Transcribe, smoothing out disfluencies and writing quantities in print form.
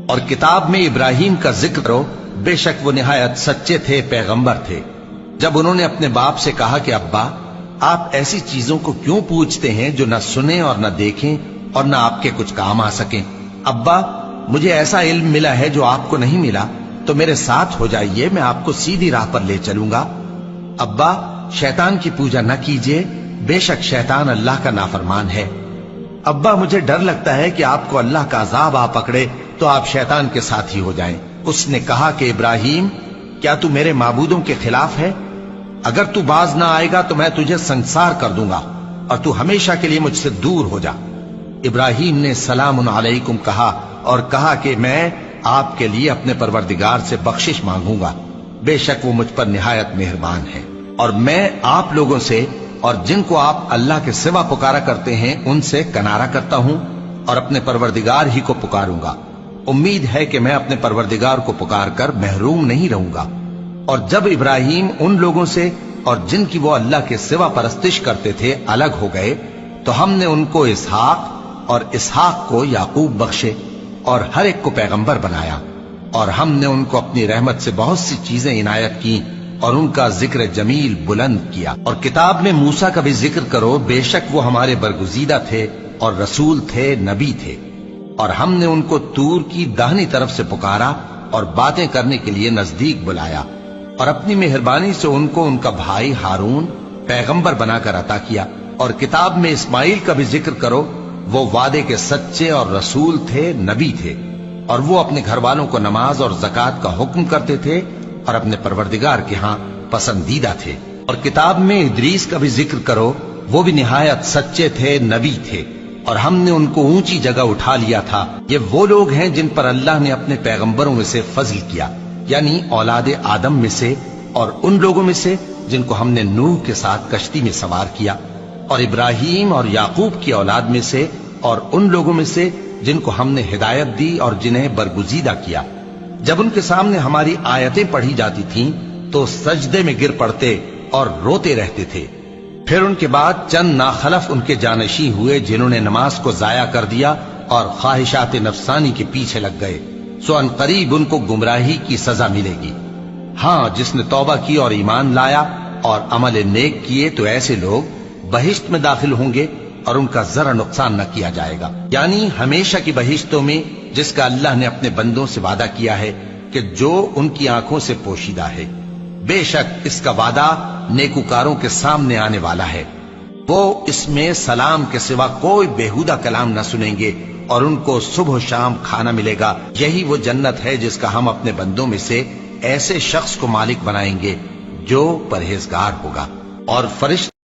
اور کتاب میں ابراہیم کا ذکر کرو، بے شک وہ نہایت سچے تھے، پیغمبر تھے۔ جب انہوں نے اپنے باپ سے کہا کہ ابا، آپ ایسی چیزوں کو کیوں پوچھتے ہیں جو نہ سنیں اور نہ دیکھیں اور نہ آپ کے کچھ کام آ سکیں؟ ابا، مجھے ایسا علم ملا ہے جو آپ کو نہیں ملا، تو میرے ساتھ ہو جائیے، میں آپ کو سیدھی راہ پر لے چلوں گا۔ ابا، شیطان کی پوجا نہ کیجیے، بے شک شیطان اللہ کا نافرمان ہے۔ ابا، مجھے ڈر لگتا ہے کہ آپ کو اللہ کا عذاب آ پکڑے تو آپ شیطان کے ساتھی ہو جائیں۔ اس نے کہا کہ ابراہیم، کیا تو میرے معبودوں کے خلاف ہے؟ اگر تو باز نہ آئے گا تو میں تجھے سنسار کر دوں گا اور تو ہمیشہ کے لیے مجھ سے دور ہو جا۔ ابراہیم نے سلام علیکم کہا اور کہا کہ میں آپ کے لیے اپنے پروردگار سے بخشش مانگوں گا، بے شک وہ مجھ پر نہایت مہربان ہے، اور میں آپ لوگوں سے اور جن کو آپ اللہ کے سوا پکارا کرتے ہیں ان سے کنارہ کرتا ہوں اور اپنے پروردگار ہی کو پکاروں گا۔ امید ہے کہ میں اپنے پروردگار کو پکار کر محروم نہیں رہوں گا۔ اور جب ابراہیم ان لوگوں سے اور جن کی وہ اللہ کے سوا پرستش کرتے تھے الگ ہو گئے تو ہم نے ان کو اسحاق اور اسحاق کو یعقوب بخشے اور ہر ایک کو پیغمبر بنایا، اور ہم نے ان کو اپنی رحمت سے بہت سی چیزیں عنایت کی اور ان کا ذکر جمیل بلند کیا۔ اور کتاب میں موسیٰ کا بھی ذکر کرو، بے شک وہ ہمارے برگزیدہ تھے اور رسول تھے، نبی تھے، اور ہم نے ان کو طور کی داہنی طرف سے پکارا اور باتیں کرنے کے لیے نزدیک بلایا، اور اپنی مہربانی سے ان کو ان کا بھائی ہارون پیغمبر بنا کر عطا کیا۔ اور کتاب میں اسماعیل کا بھی ذکر کرو، وہ وعدے کے سچے اور رسول تھے، نبی تھے، اور وہ اپنے گھر والوں کو نماز اور زکوٰۃ کا حکم کرتے تھے اور اپنے پروردگار کے ہاں پسندیدہ تھے۔ اور کتاب میں ادریس کا بھی ذکر کرو، وہ بھی نہایت سچے تھے، نبی تھے، اور ہم نے ان کو اونچی جگہ اٹھا لیا تھا۔ یہ وہ لوگ ہیں جن پر اللہ نے اپنے پیغمبروں میں سے فضل کیا، یعنی اولاد آدم میں سے، اور ان لوگوں میں سے جن کو ہم نے نوح کے ساتھ کشتی میں سوار کیا، اور ابراہیم اور یعقوب کی اولاد میں سے، اور ان لوگوں میں سے جن کو ہم نے ہدایت دی اور جنہیں برگزیدہ کیا۔ جب ان کے سامنے ہماری آیتیں پڑھی جاتی تھیں تو سجدے میں گر پڑتے اور روتے رہتے تھے۔ پھر ان کے بعد چند ناخلف ان کے جانشین ہوئے جنہوں نے نماز کو ضائع کر دیا اور خواہشات نفسانی کے پیچھے لگ گئے، سو ان قریب ان کو گمراہی کی سزا ملے گی۔ ہاں، جس نے توبہ کی اور ایمان لایا اور عمل نیک کیے تو ایسے لوگ بہشت میں داخل ہوں گے اور ان کا ذرا نقصان نہ کیا جائے گا، یعنی ہمیشہ کی بہشتوں میں، جس کا اللہ نے اپنے بندوں سے وعدہ کیا ہے کہ جو ان کی آنکھوں سے پوشیدہ ہے۔ بے شک اس کا وعدہ نیکوکاروں کے سامنے آنے والا ہے، وہ اس میں سلام کے سوا کوئی بیہودہ کلام نہ سنیں گے، اور ان کو صبح و شام کھانا ملے گا۔ یہی وہ جنت ہے جس کا ہم اپنے بندوں میں سے ایسے شخص کو مالک بنائیں گے جو پرہیزگار ہوگا۔ اور فرشتے